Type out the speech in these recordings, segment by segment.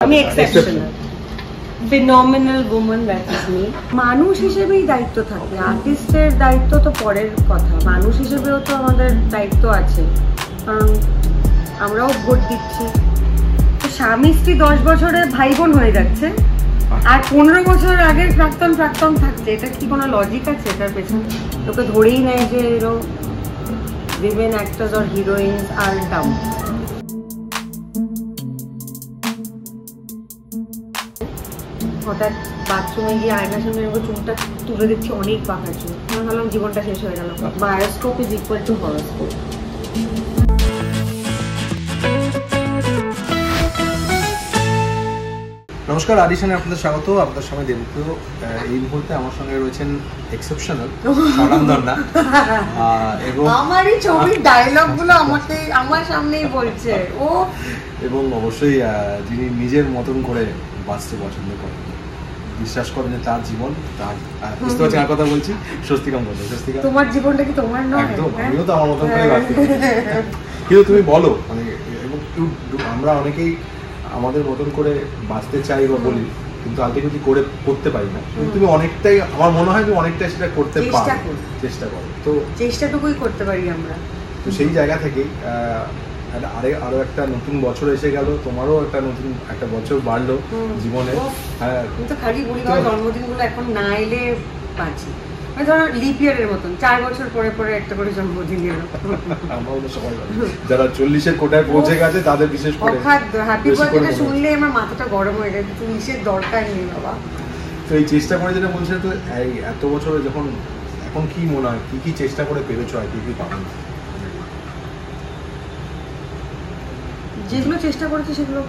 আমি exceptional, phenomenal woman, that is me. মানুষ হিসেবেই দায়িত্ব থাকে, আর্টিস্টের দায়িত্ব তো পরের কথা, মানুষ হিসেবেও তো আমাদের দায়িত্ব আছে, কারণ আমরাও ভোট দিচ্ছি। তো স্বামী স্ত্রী 10 বছরে ভাই বোন হয়ে যাচ্ছে, আর 15 বছর আগের প্রাক্তন থাকছে, এটা কি কোনো লজিক আছে? এটার পেছনে লোকে ধরেই নেয় যে women actors or heroines are dumb. হঠাৎ বাথরুমে গিয়ে আয়নার সামনে চুলটা তুলে দিচ্ছি, অনেক পাকা চুল, আমার ভাবলাম জীবনটা শেষ হয়ে গেল। Bioscope is equal to horoscope. নমস্কার, অডিশনে আপনাদের স্বাগত। আপনাদের সঙ্গে দেবপ্র। এই মুহূর্তে আমার সঙ্গে রয়েছেন এক্সেপশনাল স্বরান্দনা, এবং আমারই ছবির ডায়লগগুলো আমাকে আমার সামনেই বলছে ও, এবং অবশ্যই যিনি নিজের মতন করে বাঁচতে পছন্দ করেন, বিশ্বাস করেন যে তার জীবন তার, বুঝতে পারছি আর কথা বলছি, স্বস্তিকা বলবো। স্বস্তিকা, তোমার জীবনটা কি তোমার নয়? একদম, আমিও তো আমার মতন করে বাঁচতে কিন্তু তুমি বলো, মানে এবং আমরা অনেকেই আমাদের মতন করে বাঁচতে চাই বা বলি, কিন্তু আলটিমেটলি করে করতে পারি না। তুমি অনেকটাই, আমার মনে হয় তুমি অনেকটাই সেটা করতে পারো, চেষ্টা করো, তো চেষ্টাটুকুই করতে পারি আমরা। তো সেই জায়গা থেকেই আরো একটা নতুন বছর এসে গেল, তোমারও একটা বছর বাড়লো জীবনে। হ্যাঁ, তো খালি বলি জন্মদিনগুলো এখন না এলে বাঁচি, ধরো লিপ ইয়ারের মতন 4 বছর পরে পরে একটা করে জন্মদিন এলো। যারা 40-এর কোটায় পৌঁছে গেছে তাদের বিশেষ করে হ্যাপি বার্থডে শুনলে আমার মাথাটা গরম হয়ে যায়, 40-এর দরকার নেই বাবা। তো এই চেষ্টা করে যেটা বলছে, তো এই এত বছরে যখন, এখন কি মনে হয় কি চেষ্টা করে পেরেছো, আর কি পাবেন? যেগুলো চেষ্টা করেছি সেগুলো,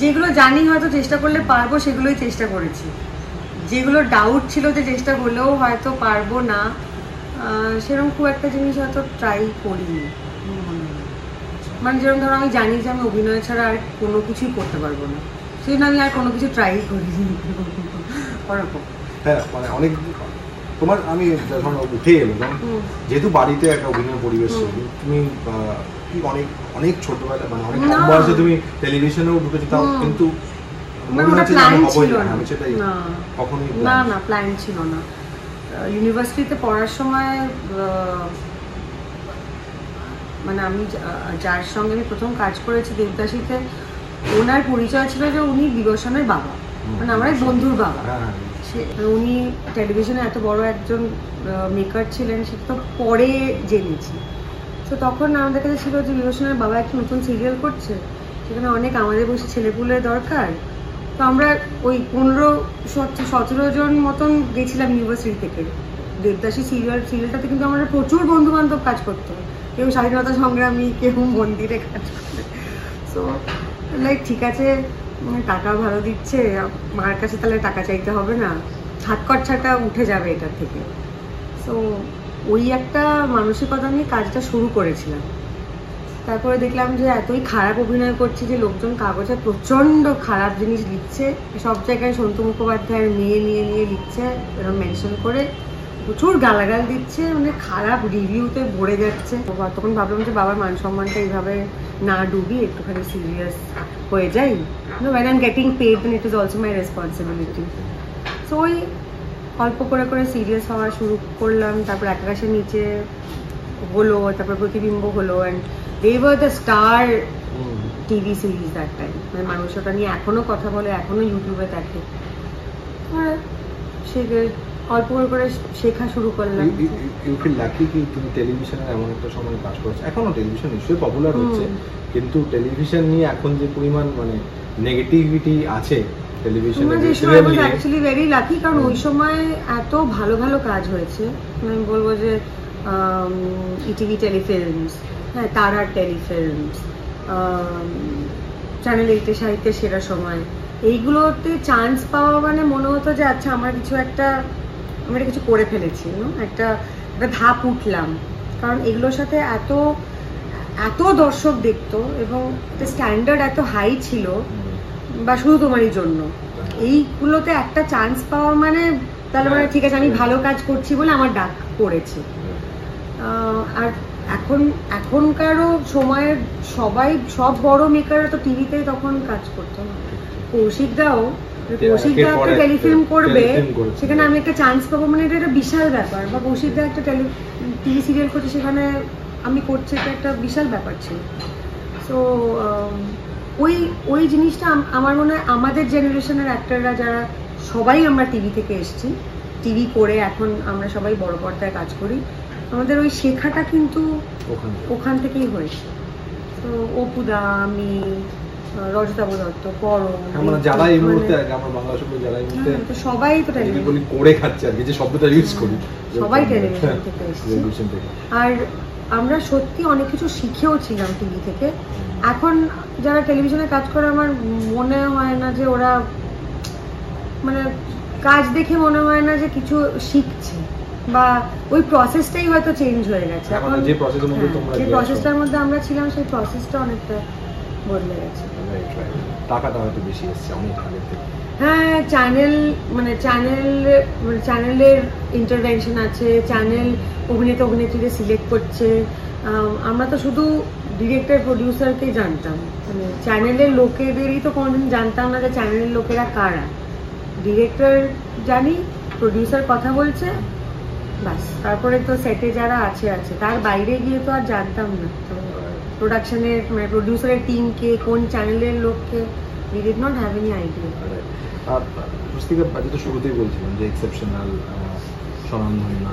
যেগুলো জানি হয়তো চেষ্টা করলে পারবো সেগুলোই চেষ্টা করেছি। যেগুলো ডাউট ছিল যে চেষ্টা করলেও হয়তো পারবো না, সেরকম খুব একটা জিনিস হয়তো ট্রাই করিনি। মানে যেরকম ধরো আমি জানি যে আমি অভিনয় ছাড়া আর কোনো কিছুই করতে পারবো না, সেই জন্য আমি আর কোনো কিছু ট্রাই করিনি ওরকম। হ্যাঁ, মানে অনেক তোমার, আমি যখন উঠে এলাম, যেহেতু বাড়িতে একটা অভিনয় পরিবেশ, তুমি অনেক ছোটবেলা, মানে অনেক কম বয়সে তুমি টেলিভিশনেও ঢুকেছো, তাও কিন্তু প্ল্যান ছিল না। ইউনিভার্সিটিতে পড়ার সময় মানে আমি যার সঙ্গে আমি প্রথম কাজ করেছি দেবদাসীতে, ওনার পরিচয় ছিল যে উনি বিভূষণের বাবা, মানে আমার এক বন্ধুর বাবা। উনি টেলিভিশনে এত বড় একজন মেকার ছিলেন, সেটা তো পরে জেনেছি। তো তখন আমাদের কাছে ছিল যে বিভূষণের বাবা একটা নতুন সিরিয়াল করছে, সেখানে অনেক আমাদের বসে ছেলেপুলের দরকার। তো আমরা ওই 15-17 জন মতন গেছিলাম ইউনিভার্সিটি থেকে। দেবদাসী সিরিয়ালটাতে কিন্তু আমাদের প্রচুর বন্ধু বান্ধব কাজ করতো, কেউ স্বাধীনতা সংগ্রামী, কেউ মন্দিরে কাজ করতে। সো লাইক ঠিক আছে, টাকা ভালো দিচ্ছে, মার কাছে তাহলে টাকা চাইতে হবে না, হাত খরচাটা উঠে যাবে এটার থেকে। সো ওই একটা মানসিকতা নিয়ে কাজটা শুরু করেছিলাম। তারপরে দেখলাম যে এতই খারাপ অভিনয় করছি যে লোকজন কাগজে প্রচণ্ড খারাপ জিনিস লিখছে, সব জায়গায় সন্তু মুখোপাধ্যায়ের মেয়ে নিয়ে লিখছে, এরকম মেনশন করে প্রচুর গালাগাল দিচ্ছে, মানে খারাপ রিভিউতে ভরে যাচ্ছে। তখন ভাবলাম যে বাবার মান সম্মানটা এইভাবে না ডুবি একটুখানি সিরিয়াস হয়ে যাই। when I'm getting paid then it is also my responsibility. So ওই অল্প করে সিরিয়াস হওয়া শুরু করলাম। তারপর আকাশের নিচে হলো, তারপর প্রতিবিম্ব হলো, and they were the star TV series that time. মানে মানুষ ওটা নিয়ে এখনো কথা বলে, এখনো ইউটিউবে দেখে। অল্প করে শেখা শুরু করলাম। ইউ ফিল লাকি কি তুমি টেলিভিশনের এমন একটা সময় কাজ করছো? এখনো টেলিভিশন নিশ্চয়ই পপুলার হচ্ছে, কিন্তু টেলিভিশন নিয়ে এখন যে পরিমাণ মানে নেগেটিভিটি আছে টেলিভিশনে, অ্যাকচুয়ালি ভেরি লাকি, কারণ ওই সময় এত ভালো ভালো কাজ হয়েছে। আমি বলবো যে ইটিভি টেলিফিল্মস, হ্যাঁ, তারার টেলিফিল্মস, চ্যানেল 8-এ সাহিত্যের সেরা সময়, এইগুলোতে চান্স পাওয়া মানে মনে হতো যে আচ্ছা আমরা কিছু করে ফেলেছি, একটা ধাপ উঠলাম। কারণ এগুলোর সাথে এত দর্শক দেখতো এবং স্ট্যান্ডার্ড এত হাই ছিল, বা শুধু তোমারই জন্য, এইগুলোতে একটা চান্স পাওয়া মানে তাহলে মানে ঠিক আছে আমি ভালো কাজ করছি বলে আমার ডাক পড়েছে। আর এখনকারও সময়ের সব বড় মেকাররা তো টিভিতেই তখন কাজ করতো না। কৌশিকদাও একটা টেলিফিল্ম করবে, সেখানে আমি একটা চান্স পাবো, মানে এটা একটা বিশাল ব্যাপার। বা কৌশিকদা একটা টিভি সিরিয়াল করছে, সেখানে আমি করছি, এটা একটা বিশাল ব্যাপার ছিল। সো ওই জিনিসটা আমার মনে হয় আমাদের জেনারেশনের অ্যাক্টররা যারা সবাই আমরা টিভি থেকে এসেছি, টিভি করে এখন আমরা সবাই বড় পর্দায় কাজ করি, আমাদের ওই শেখাটা কিন্তু ওখান থেকেই হয়েছে। তো অপুদা, আমি, রজতাভ দত্ত, পরম, যারা এই মুহূর্তে আমার বাংলা শব্দ যারা এই মুহূর্তে সবাই তো টেলিভিশন করে খাচ্ছে আর কি, যে শব্দটা ইউজ করি, সবাই টেলিভিশন থেকে এসেছে। আর আমরা সত্যি অনেক কিছু শিখেও ছিলাম টিভি থেকে। এখন যারা টেলিভিশনে কাজ করে আমার মনে হয় না যে ওরা, মানে কাজ দেখে মনে হয় না যে কিছু শিখছে, বা ওই প্রসেসটাই হয়তো চেঞ্জ হয়ে গেছে। এখন যে প্রসেসটার মধ্যে আমরা ছিলাম সেই প্রসেসটা অনেকটা বদলে গেছে। টাকাটা হয়তো বেশি এসেছে অনেক আগে থেকে। হ্যাঁ, চ্যানেলের ইন্টারভেনশন আছে, চ্যানেল অভিনেত্রীদের সিলেক্ট করছে। আমরা তো শুধু ডিরেক্টর প্রডিউসারকেই জানতাম, মানে চ্যানেলের লোকেদেরই তো কোনোদিন জানতাম না যে চ্যানেলের লোকেরা কারা। ডিরেক্টর জানি, প্রডিউসার কথা বলছে, বাস। তারপরে তো সেটে যারা আছে, তার বাইরে গিয়ে তো আর জানতাম না। তো প্রোডাকশনের, মানে প্রডিউসারের টিমকে, কোন চ্যানেলের লোককে, we did not have any idea. আর পুস্তিকা যেটা শুরুতেই বলছিলাম যে এক্সেপশনাল, স্বনামধন্য,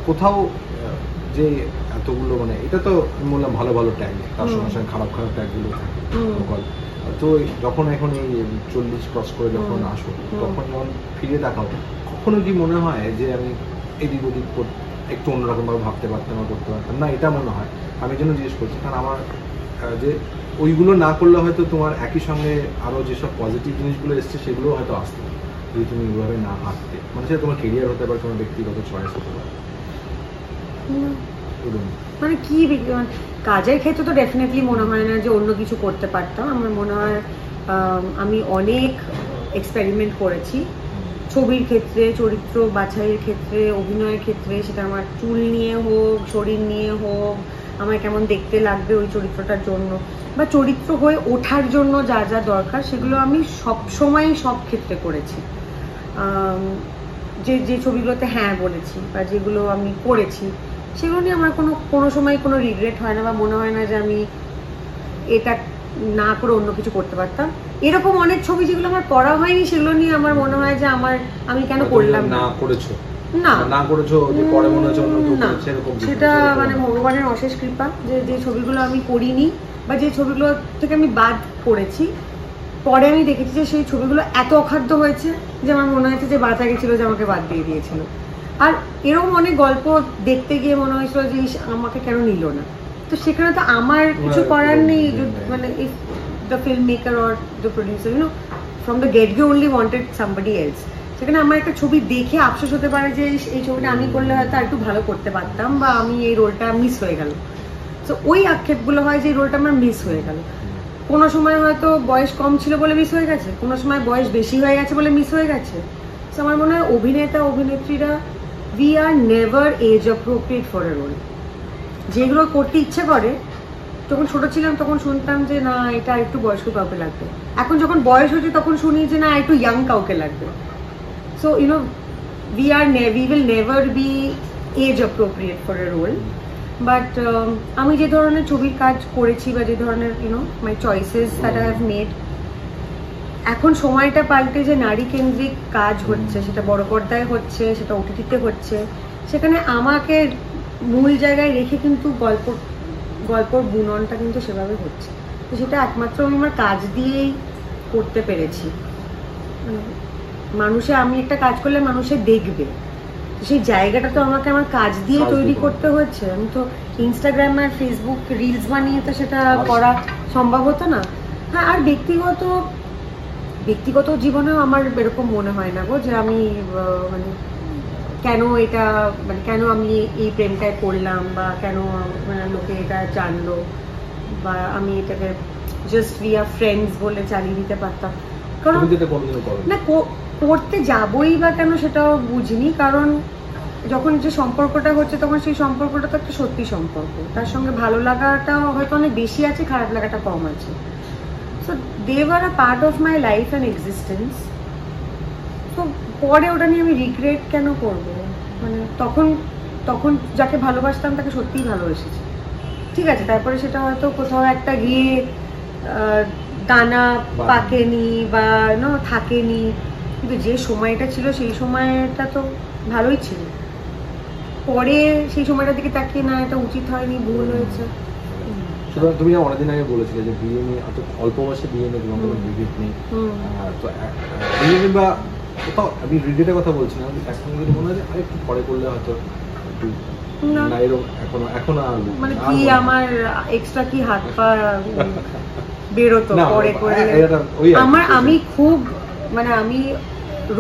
কোথাও যে এতগুলো, মানে এটা তো আমি বললাম ভালো ভালো ট্যাগ, তার সঙ্গে সঙ্গে খারাপ খারাপ ট্যাগগুলো থাকে। তো যখন এখন এই 40 ক্রস করে যখন আসো, তখন যখন ফিরে দেখাও, কখনো কি মনে হয় যে আমি এদিক ওদিক একটু অন্যরকমভাবে ভাবতে পারতাম বা করতে পারতাম না? এটা মনে হয়, আমি জন্য জিজ্ঞেস করছি, কারণ আমার যে ওইগুলো না করলে হয়তো তোমার একই সঙ্গে আরও যেসব পজিটিভ জিনিসগুলো এসছে সেগুলো হয়তো আসতে পারে, যদি তুমি এইভাবে না হাঁটতে। মানে সেটা তোমার কেরিয়ার হতে পারে, তোমার ব্যক্তিগত চয়েস হতে পারে। মানে কি কাজের ক্ষেত্রে তো ডেফিনেটলি মনে হয় না যে অন্য কিছু করতে পারতাম। আমার মনে হয় আমি অনেক এক্সপেরিমেন্ট করেছি, ছবির ক্ষেত্রে, চরিত্র বাছাইয়ের ক্ষেত্রে, অভিনয়ের ক্ষেত্রে, সেটা আমার চুল নিয়ে হোক, শরীর নিয়ে হোক, আমায় কেমন দেখতে লাগবে ওই চরিত্রটার জন্য, বা চরিত্র হয়ে ওঠার জন্য যা যা দরকার, সেগুলো আমি সবসময় সব ক্ষেত্রে করেছি। যে ছবিগুলোতে হ্যাঁ বলেছি বা যেগুলো আমি করেছি, সেগুলো নিয়ে আমার কোনো সময় কোনো রিগ্রেট হয় না, বা মনে হয় না যে আমি এটা না করে অন্য কিছু করতে পারতাম। এরকম অনেক ছবি যেগুলো আমার করা হয়নি, সেগুলো নিয়ে আমার মনে হয় যে আমি কেন করলাম না। সেটা মানে ভগবানের অশেষ কৃপা, যে ছবিগুলো আমি করিনি বা যে ছবিগুলো থেকে আমি বাদ পড়েছি, পরে আমি দেখেছি যে সেই ছবিগুলো এত অখাদ্য হয়েছে যে আমার মনে হয়েছে যে বাঁচা গেছিল, যে আমাকে বাদ দিয়ে দিয়েছিল। আর এরকম অনেক গল্প দেখতে গিয়ে মনে হয়েছিল যে আমাকে কেন নিল না। তো সেখানে তো আমার কিছু করার নেই, মানে if the film maker or the producer from the gate go only wanted somebody else, সেখানে আমার একটা ছবি দেখে আফসোস হতে পারে যে এই ছবিটা আমি করলে হয়তো আর একটু ভালো করতে পারতাম, বা আমি এই রোলটা মিস হয়ে গেল। তো ওই আক্ষেপগুলো হয় যে এই রোলটা আমার মিস হয়ে গেল। কোনো সময় হয়তো বয়স কম ছিল বলে মিস হয়ে গেছে, কোনো সময় বয়স বেশি হয়ে গেছে বলে মিস হয়ে গেছে। তো আমার মনে হয় অভিনেতা অভিনেত্রীরা we are never age appropriate for a role. যেগুলো করতে ইচ্ছে করে, যখন ছোট ছিলাম তখন শুনতাম যে না এটা একটু বয়স্ক কাউকে লাগবে, এখন যখন বয়স হচ্ছে তখন শুনি যে না একটু ইয়াং কাউকে লাগবে। So we will never be age appropriate for a role. But আমি যে ধরনের ছবির কাজ করেছি বা যে ধরনের my choices that I have made, এখন সময়টা পাল্টে যে নারী কেন্দ্রিক কাজ হচ্ছে, সেটা বড় পর্দায় হচ্ছে, সেটা ওটিটিতে হচ্ছে, সেখানে আমাকে মূল জায়গায় রেখে কিন্তু গল্পর বুননটা কিন্তু সেভাবে হচ্ছে। তো সেটা একমাত্র আমি আমার কাজ দিয়েই করতে পেরেছি। আমি একটা কাজ করলে মানুষে দেখবে, সেই জায়গাটা তো আমাকে আমার কাজ দিয়ে তৈরি করতে হচ্ছে। আমি তো ইনস্টাগ্রাম আর ফেসবুক রিলস বানিয়ে তো সেটা করা সম্ভব হতো না। হ্যাঁ, আর ব্যক্তিগত জীবনেও আমার এরকম মনে হয় না গো যে আমি মানে কেন আমি এই প্রেমটায় পড়লাম, বা কেন লোকে এটা জানলো, বা আমি এটাকে জাস্ট উই আর ফ্রেন্ডস বলে চালিয়ে দিতে পারতাম। কারণ না করতে যাবই বা কেন সেটাও বুঝিনি, কারণ যখন যে সম্পর্কটা হচ্ছে তখন সেই সম্পর্কটা তো একটা সত্যি সম্পর্ক, তার সঙ্গে ভালো লাগাটা হয়তো অনেক বেশি আছে, খারাপ লাগাটা কম আছে। So they were a part of my life and existence. তো পরে ওটা নিয়ে আমি রিগ্রেট কেন করব? মানে তখন যাকে ভালোবাসতাম তাকে সত্যিই ভালোবেসেছি, ঠিক আছে, তারপরে সেটা হয়তো কোথাও একটা গিয়ে দানা পাকেনি বা থাকেনি, কিন্তু যে সময়টা ছিল সেই সময়টা তো ভালোই ছিল। পরে সেই সময়টার দিকে তাকিয়ে না, এটা উচিত হয়নি, ভুল হয়েছে। সুতরাং তুমি যা অনেকদিন আগে বলেছিলে যে বিয়ে নিয়ে এত অল্প বয়সে বিয়ে নিয়ে তোমার কোনো রিগ্রেট নেই, তো বিয়ে নিয়ে বা কোথাও আমি রিগ্রেটের কথা বলছি না, এখন যদি মনে হয় যে আরেকটু পরে করলে হয়তো একটু না এরকম এখনো মানে কি আমার এক্সট্রা কি হাত পা বেরোতো পরে করে আমি খুব মানে আমি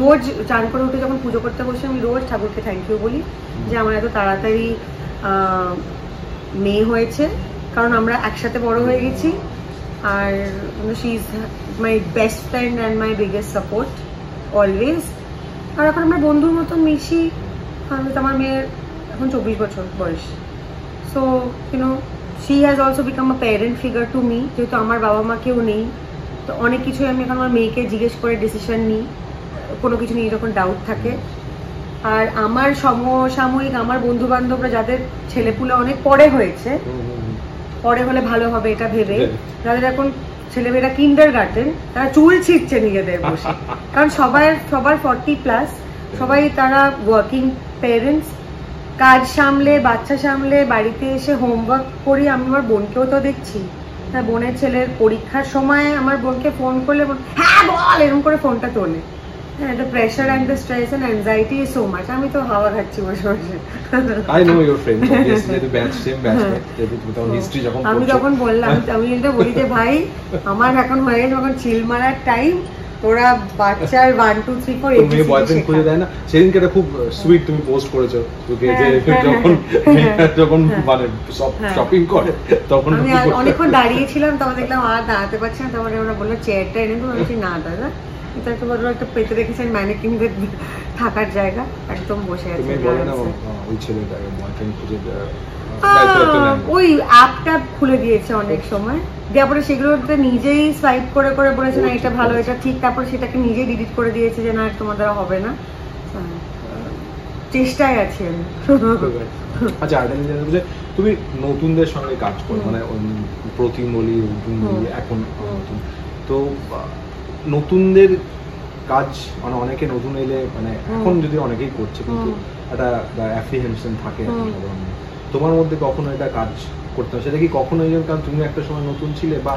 রোজ চান করে উঠে যখন পুজো করতে বসে আমি রোজ ঠাকুরকে থ্যাংক ইউ বলি যে আমার এত তাড়াতাড়ি মেয়ে হয়েছে, কারণ আমরা একসাথে বড় হয়ে গেছি। আর she is my best friend and my biggest support always. আর এখন আমরা বন্ধুর মতন মিশি। আমার মেয়ের এখন 24 বছর বয়স। So she has also become a parent figure to me, যেহেতু আমার বাবা মা কেউ নেই, তো অনেক কিছুই আমি এখন আমার মেয়েকে জিজ্ঞেস করে ডিসিশন নিই কোনো কিছু নিয়ে যখন ডাউট থাকে। আর আমার সমসাময়িক আমার বন্ধু বান্ধবরা যাদের ছেলেপুলে অনেক পরে হয়েছে, পরে হলে ভালো হবে এটা ভেবে, যাদের এখন ছেলেমেয়েরা কিন্ডারগার্টেন, তারা চুল ছিঁড়ছে নিজেদের বসে, কারণ সবার 40+, সবাই তারা ওয়ার্কিং প্যারেন্টস, কাজ সামলে বাচ্চা সামলে বাড়িতে এসে হোমওয়ার্ক করি। আমি আমার বোনকেও তো দেখছি, তার বোনের ছেলের পরীক্ষার সময় আমার বোনকে ফোন করলে হ্যাঁ বল এরকম করে ফোনটা তোলে। হ্যাঁ, the pressure and the stress and anxiety is so much. আমি তো হাওয়া খাচ্ছি বসে বসে। I know your friends, obviously the batch same batch, তুমি তো হিস্ট্রি যখন আমি যখন বললাম, আমি এটা বলি যে ভাই আমার এখন হয়ে গেছে যখন চিল মারার টাইম, তোরা বাচ্চার 1 2 3 4 তুমি বয়ফ্রেন্ড খুঁজে দেয় না। সেদিনকে এটা খুব সুইট তুমি পোস্ট করেছো, তোকে যে যখন মানে সব শপিং করে তখন আমি অনেকক্ষণ দাঁড়িয়েছিলাম, তখন দেখলাম আর দাঁড়াতে পারছি না, তারপরে ওরা বললো চেয়ারটা এনে দেবো। আমি বলছি না দাদা, এটা একটু বড় একটা পেতে রেখেছেন ম্যানিকিনদের থাকার জায়গা, একদম বসে আছে। তুমি বলে না ওই ছেলেটাকে বয়ফ্রেন্ড খুঁজে ওই অ্যাপটা খুলে দিয়েছে অনেক সময়, দেওয়ার পরে সেগুলোতে নিজেই সোয়াইপ করে করে বলেছে না এটা ভালো এটা ঠিক, তারপরে সেটাকে নিজেই ডিলিট করে দিয়েছে যে না তোমার দ্বারা হবে না। চেষ্টায় আছি আমি। আচ্ছা, তুমি নতুনদের সঙ্গে কাজ করো, মানে প্রতিম বলি এখন তো নতুনদের কাজ মানে অনেকে নতুন এলে মানে এখন যদি অনেকেই করছে কিন্তু একটা অ্যাপ্রিহেনশন থাকে তোমার মধ্যে, কখনো এটা কাজ করতে হয় সেটা কি কখনো এই কারণ তুমি একটা সময় নতুন ছিলে বা?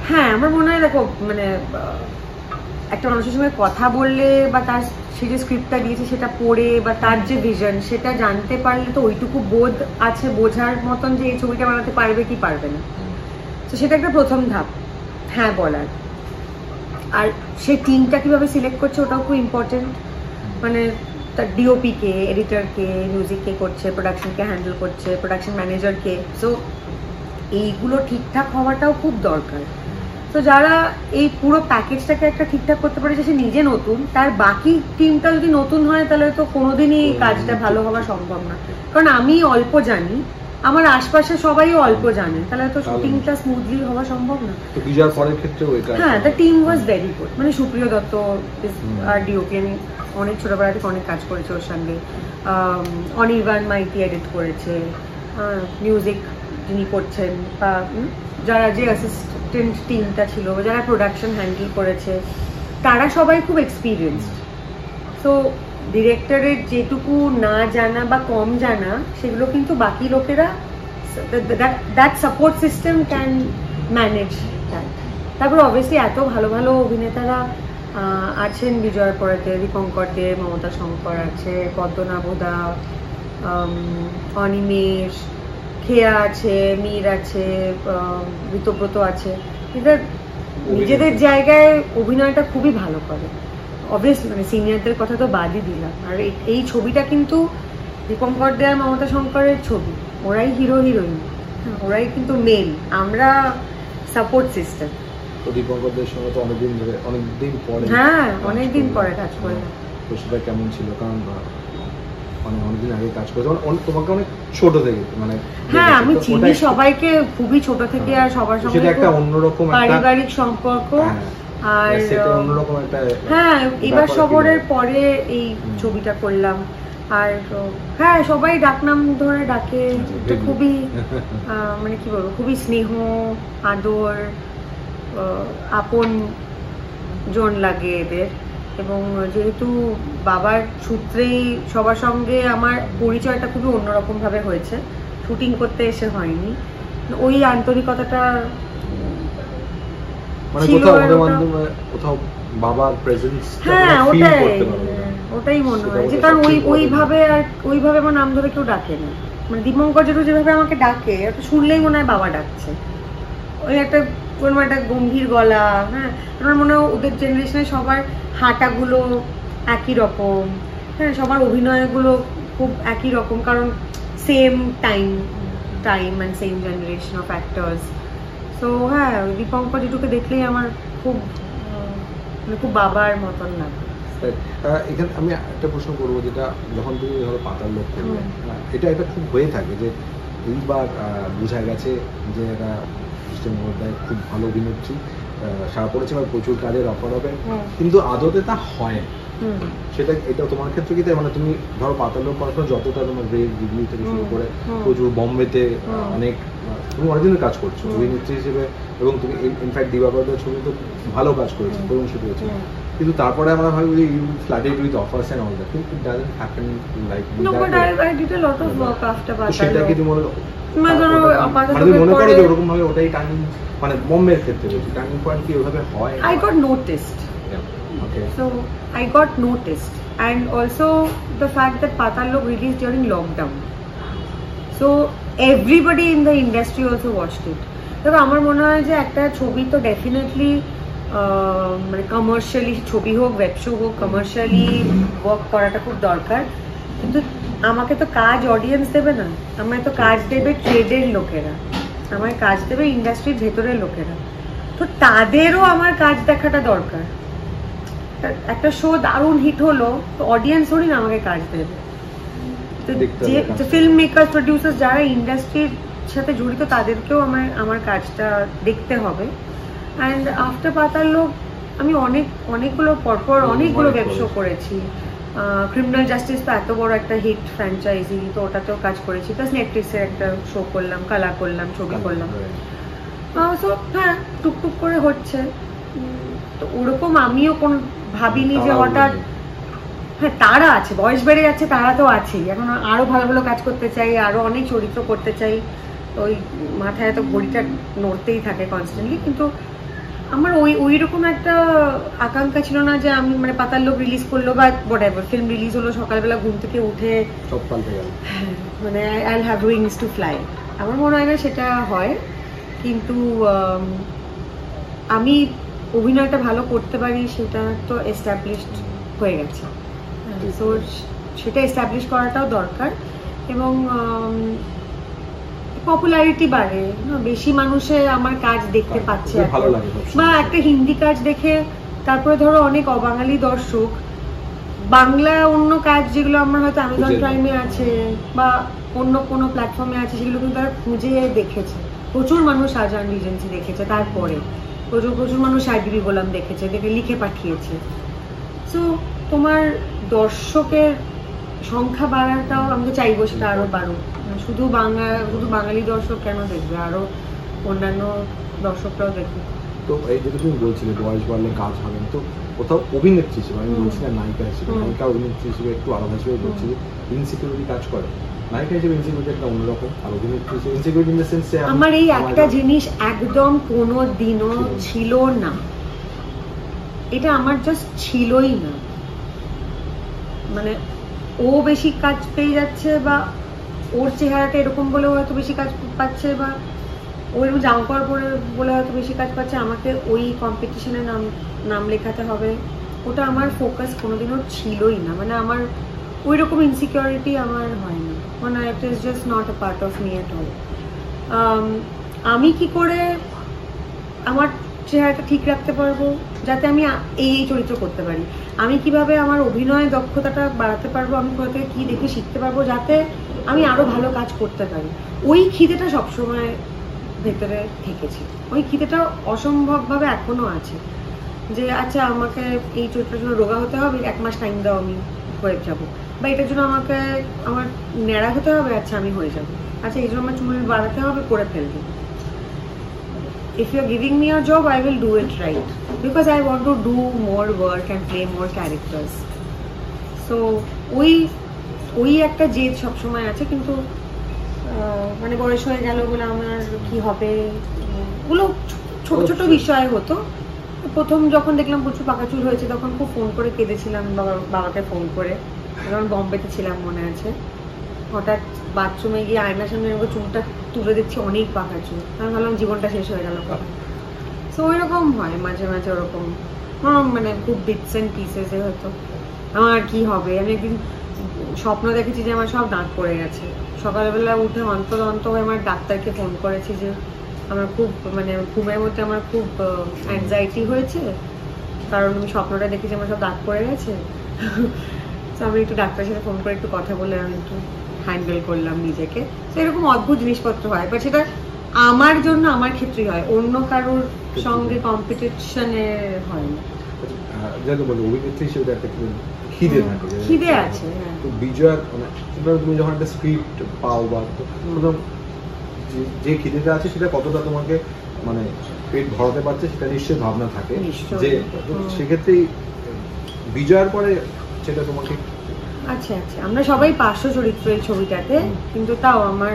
হ্যাঁ, আমার মনে হয় দেখো মানে একটা মানুষের সঙ্গে কথা বললে বা তার সে যে স্ক্রিপ্টটা দিয়েছে সেটা পড়ে বা তার যে ভিশন সেটা জানতে পারলে তো ওইটুকু বোধ আছে বোঝার মতন যে এই ছবিটা বানাতে পারবে কি পারবে না। তো সেটা একটা প্রথম ধাপ হ্যাঁ বলার। আর সেই টিমটা কিভাবে সিলেক্ট করছে ওটাও খুব ইম্পর্টেন্ট, মানে তার ডিওপি কে, এডিটর কে, মিউজিক কে করছে, প্রোডাকশনকে হ্যান্ডেল করছে, প্রোডাকশন ম্যানেজার কে, সো এইগুলো ঠিকঠাক হওয়াটাও খুব দরকার। তো যারা এই পুরো প্যাকেজটাকে একটা ঠিকঠাক করতে পারে, যে সে নিজে নতুন, তার বাকি টিমটা যদি নতুন হয় তাহলে তো কোনোদিনই এই কাজটা ভালো হওয়া সম্ভব না। কারণ আমি অল্প জানি, আমার আশপাশে সবাই অল্প জানে, তাহলে তো শুটিংটা স্মুথলি হওয়া সম্ভব না। তো বিজয়ের পরের ক্ষেত্রেও এটা হ্যাঁ, the team was very good. মানে সুপ্রিয় দত্ত আর ডিওপি, আমি অনেক ছোটবেলা থেকে অনেক কাজ করেছি ওর সঙ্গে। অনির্বাণ মাইতি এডিট করেছে, মিউজিক যিনি করছেন, বা যারা যে অ্যাসিস্ট্যান্ট টিমটা ছিল, যারা প্রোডাকশন হ্যান্ডেল করেছে, তারা সবাই খুব এক্সপিরিয়েন্সড। সো ডিরেক্টরের যেটুকু না জানা বা কম জানা সেগুলো কিন্তু বাকি লোকেরা, that support system can manage that. তারপর অবভিয়াসলি এত ভালো ভালো অভিনেতারা আছেন বিজয়ের পরেতে, দীপঙ্কর দে, মমতা শঙ্কর আছে, পদ্মনাভদা, অনিমেষ, খেয়া আছে, মীর আছে, ঋতব্রত আছে, এদের নিজেদের জায়গায় অভিনয়টা খুবই ভালো করে। অবভিয়াসলি মানে সিনিয়রদের কথা তো বাদই দিলাম। আর এই ছবিটা কিন্তু দীপঙ্কর দে আর মমতা শঙ্করের ছবি, ওরাই হিরো হিরোইন, ওরাই কিন্তু মেন, আমরা সাপোর্ট সিস্টেম। তো দীপঙ্কর দের সঙ্গে তো অনেকদিন পরে, হ্যাঁ অনেকদিন পরে কাজ করে। তো সেটা কেমন ছিল? কারণ মানে অনেকদিন আগে কাজ করেছো, মানে তোমাকে অনেক ছোট থেকে মানে হ্যাঁ আমি তো চিনি ওটা- সবাইকে খুবই ছোট থেকে, আর সবার সঙ্গে সেটা একটা খুব অন্যরকম একটা পারিবারিক সম্পর্ক। হ্যাঁ, আর সেটা অন্যরকম একটা হ্যাঁ এবার ব্যাপার শহরের কি পরে এই ছবিটা করলাম। আর হ্যাঁ সবাই ডাকনাম ধরে ডাকে, তো দেখি। খুবই মানে কি বলবো, খুবই স্নেহ আদর আপন জন লাগে এদের। এবং যেহেতু বাবার সূত্রেই সবার সঙ্গে আমার পরিচয়টা খুবই অন্যরকম ভাবে হয়েছে, শুটিং করতে এসে হয়নি, ওই আন্তরিকতাটা মানে ছিল কোথাও আর ওদের ওটা- মাধ্যমে কোথাও বাবার প্রেজেন্স হ্যাঁ ফিল ওটাই করতে পারবে না। ওটাই মনে সেটা হয় যে ওদের কারণ সবচেয়ে important। ওইভাবে আর ওইভাবে আমার নাম ধরে কেউ ডাকে না, মানে দীপঙ্কর যেটু যেভাবে আমাকে ডাকে একটা শুনলেই মনে হয় বাবা ডাকছে, ওই একটা কোনো একটা গম্ভীর গলা। হ্যাঁ আমার মনে হয় ওদের জেনারেশনে সবার হাঁটাগুলো একই রকম, হ্যাঁ সবার অভিনয়গুলো খুব একই রকম, কারণ same time and same generation of actors. So হ্যাঁ ওই দীপঙ্কর যেটুকে দেখলেই আমার খুব মানে খুব বাবার মতন লাগে। এখানে আমি একটা প্রশ্ন করবো, যেটা যখন তুমি ধরো পাতাল লোক করবে, এটা এটা খুব হয়ে থাকে যে এইবার বোঝা গেছে যে এরা কৃষ্ণ মুখোপাধ্যায় খুব ভালো অভিনেত্রী, সারা পড়েছে বা প্রচুর কাজের অফার হবে, কিন্তু আদতে তা হয় না। সেটা এটা তোমার ক্ষেত্রে কি তাই? মানে তুমি ধরো পাতাল লোক করার সময় যতটা তোমার গ্রেড ডিগ্রি থেকে শুরু করে প্রচুর বম্বেতে অনেক তুমি অনেকদিনের কাজ করছো অভিনেত্রী হিসেবে, এবং তুমি ইনফ্যাক্ট দিবাকরদার ছবি তো ভালো কাজ করেছো, প্রশংসিত হয়েছে, কিন্তু তারপরে আমরা ভাবি যে you flooded with offers and all that, কিন্তু it doesn't happen like No, but I did a lot of work after that. সেটা কি তুমি মানে ধরো মানে তুমি মনে করো যে ওরকম ভাবে ওটাই টার্নিং, মানে বোম্বের ক্ষেত্রে বলছি টার্নিং পয়েন্ট কি ওইভাবে হয়? I got noticed. Okay, So I got noticed, and also the fact that Patal Lok released during lockdown, so everybody in the industry also watched it. তবে আমার মনে হয় যে একটা ছবি তো ডেফিনেটলি মানে কমার্শিয়ালি ছবি হোক, ওয়েব শো হোক, কমার্শিয়ালি ওয়ার্ক করাটা খুব দরকার, কিন্তু আমাকে তো কাজ অডিয়েন্স দেবে না, আমায় তো কাজ দেবে ট্রেডের লোকেরা, আমায় কাজ দেবে ইন্ডাস্ট্রির ভেতরের লোকেরা, তো তাদেরও আমার কাজ দেখাটা দরকার। একটা শো দারুণ হিট হলো, তো অডিয়েন্স থোড়ি না আমাকে কাজ দেবে, তো যে ফিল্ম মেকার প্রডিউসার যারা ইন্ডাস্ট্রির সাথে জড়িত তাদেরকেও আমার কাজটা দেখতে হবে। অ্যান্ড আফটার পাতাল লোক আমি অনেকগুলো পরপর অনেকগুলো ওয়েব শো করেছি। ক্রিমিনাল জাস্টিস তো এত বড় একটা হিট ফ্র্যাঞ্চাইজি, তো ওটাতেও কাজ করেছি, প্লাস নেটফ্লিক্সের একটা শো করলাম, কালা করলাম, ছবি করলাম। সো হ্যাঁ টুকটুক করে হচ্ছে, তো ওরকম আমিও কোনো ভাবিনি যে হঠাৎ, হ্যাঁ তারা আছে, বয়স বেড়ে যাচ্ছে, তারা তো আছেই, এখন আরো ভালো ভালো কাজ করতে চাই, আরো অনেক চরিত্র করতে চাই, তো ওই মাথায় তো ঘড়িটা নড়তেই থাকে কনস্ট্যান্টলি। কিন্তু আমার ওই রকম একটা আকাঙ্ক্ষা ছিল না যে আমি মানে পাতাল লোক রিলিজ করলো বা হোয়াটএভার ফিল্ম রিলিজ হলো, সকালবেলা ঘুম থেকে উঠে সব পাল্টে গেল, মানে I have wings to fly. আমার মনে হয় না সেটা হয়, কিন্তু আমি অভিনয়টা ভালো করতে পারি সেটা তো এস্টাবলিশড হয়ে গেছে, সো সেটা এস্টাবলিশ করাটাও দরকার। এবং পপুলারিটি বাড়ে, বেশি মানুষে আমার কাজ দেখতে পাচ্ছে, ভালো লাগে, বা একটা হিন্দি কাজ দেখে তারপরে ধরো অনেক অবাঙালি দর্শক বাংলা অন্য কাজ যেগুলো আমার হয়তো অ্যামাজন প্রাইমে আছে বা অন্য কোনো প্ল্যাটফর্মে আছে, সেগুলো কিন্তু তারা খুঁজে দেখেছে। প্রচুর মানুষ শাহজাহান রিজেন্সি দেখেছে, তারপরে প্রচুর মানুষ আইডিবি গোলাম দেখেছে, দেখে লিখে পাঠিয়েছে। সো তোমার দর্শকের সংখ্যা বাড়াটাও আমি তো চাইবো সেটা আরো বাড়ুক, শুধু বাঙালি দর্শক কেন দেখবে, আরো অন্যান্য দর্শকরাও দেখবে। তো এই যেটা তুমি বলছিলে বয়স বাড়লে কাজ হবে না, তো কোথাও অভিনেত্রী হিসেবে, আমি বলছি না নায়িকা হিসেবে, নায়িকা অভিনেত্রী হিসেবে একটু আলাদা হিসেবে বলছি যে ইনসিকিউরিটি কাজ করে, নায়িকা হিসেবে ইনসিকিউরিটি একটা অন্যরকম, আর অভিনেত্রী হিসেবে ইনসিকিউরিটি ইন দ্য সেন্স আমার এই একটা জিনিস একদম কোনো দিনও ছিল না, এটা আমার জাস্ট ছিলই না। মানে ও বেশি কাজ পেয়ে যাচ্ছে বা ওর চেহারাটা এরকম বলে হয়তো বেশি কাজ পাচ্ছে, বা ওই জামা কাপড় পরে বলে হয়তো বেশি কাজ পাচ্ছে, আমাকে ওই কম্পিটিশনে নাম লেখাতে হবে, ওটা আমার ফোকাস কোনোদিনও ছিলই না। মানে আমার ওই রকম ইনসিকিউরিটি আমার হয় না, মানে it is just not a part of me at all. আমি কি করে আমার চেহারাটা ঠিক রাখতে পারবো যাতে আমি এই চরিত্র করতে পারি। আমি কিভাবে আমার অভিনয় দক্ষতাটা বাড়াতে পারবো, আমি কোথা থেকে কী দেখে শিখতে পারবো যাতে আমি আরও ভালো কাজ করতে পারি, ওই খিদেটা সবসময় ভেতরে থেকেছে। ওই খিদেটা অসম্ভবভাবে এখনও আছে যে আচ্ছা আমাকে এই চরিত্রের জন্য রোগা হতে হবে, 1 মাস টাইম দাও আমি হয়ে যাবো, বা এটার জন্য আমাকে আমার ন্যাড়া হতে হবে, আচ্ছা আমি হয়ে যাবো, আচ্ছা এই জন্য আমার চুল বাড়াতে হবে, করে ফেলবো। If you're giving me a job, I will do it right because I want to do more work and play more characters. So ওই একটা জেদ সবসময় আছে, কিন্তু মানে বয়স হয়ে গেল বলে আমার কি হবে, ওগুলো ছোট ছোট বিষয় হতো। প্রথম যখন দেখলাম প্রচুর পাকা চুল হয়েছে তখন খুব ফোন করে কেঁদেছিলাম বাবাকে ফোন করে, যখন বম্বেতে ছিলাম মনে আছে। হঠাৎ বাথরুমে গিয়ে আয়নার সামনে চুলটা তুলে দেখছি অনেক পাকা চুল, আমি ভাবলাম জীবনটা শেষ হয়ে গেল। তো ওই রকম হয় মাঝে মাঝে, ওরকম মানে খুব বিটস অ্যান্ড পিসেসে হতো আমার কি হবে। আমি একদিন স্বপ্ন দেখেছি যে আমার সব দাঁত পড়ে গেছে, সকালবেলা উঠে অন্তত হয়ে আমার ডাক্তারকে ফোন করেছি যে আমার খুব মানে ঘুমের মধ্যে আমার খুব অ্যাংজাইটি হয়েছে, কারণ আমি স্বপ্নটা দেখেছি আমার সব দাঁত পড়ে গেছে। তো আমি একটু ডাক্তারের সাথে ফোন করে একটু কথা বলে আমি একটু হ্যান্ডেল করলাম নিজেকে। তো এরকম অদ্ভুত জিনিসপত্র হয়, বাট সেটা আমার জন্য আমার ক্ষেত্রেই হয়, অন্য কারোর সঙ্গে কম্পিটিশনে হয় না। যাকে বলে অভিনেত্রী হিসেবে একটা খিদে থাকে, খিদে আছে। তো বিজয় মানে তুমি যখন একটা স্ক্রিপ্ট পাও বা যে খিদেটা আছে সেটা কতটা তোমাকে মানে পেট ভরাতে পারছে সেটা নিশ্চয়ই ভাবনা থাকে যে সেক্ষেত্রে বিজয়ের পরে সেটা তোমাকে আচ্ছা আচ্ছা আমরা সবাই পার্শ্ব চরিত্র এই ছবিটাতে, কিন্তু তাও আমার